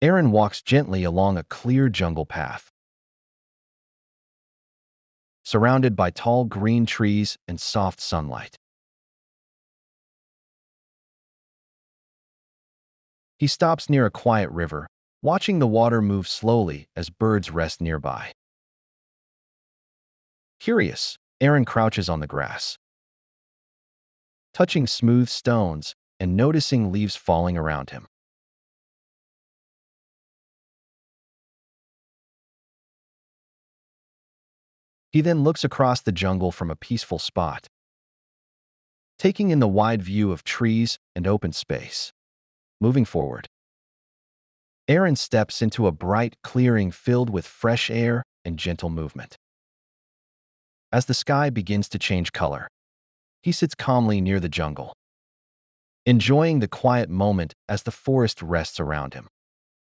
Arin walks gently along a clear jungle path, surrounded by tall green trees and soft sunlight. He stops near a quiet river, watching the water move slowly as birds rest nearby. Curious, Arin crouches on the grass, touching smooth stones and noticing leaves falling around him. He then looks across the jungle from a peaceful spot, taking in the wide view of trees and open space. Moving forward, Arin steps into a bright clearing filled with fresh air and gentle movement. As the sky begins to change color, he sits calmly near the jungle, enjoying the quiet moment as the forest rests around him.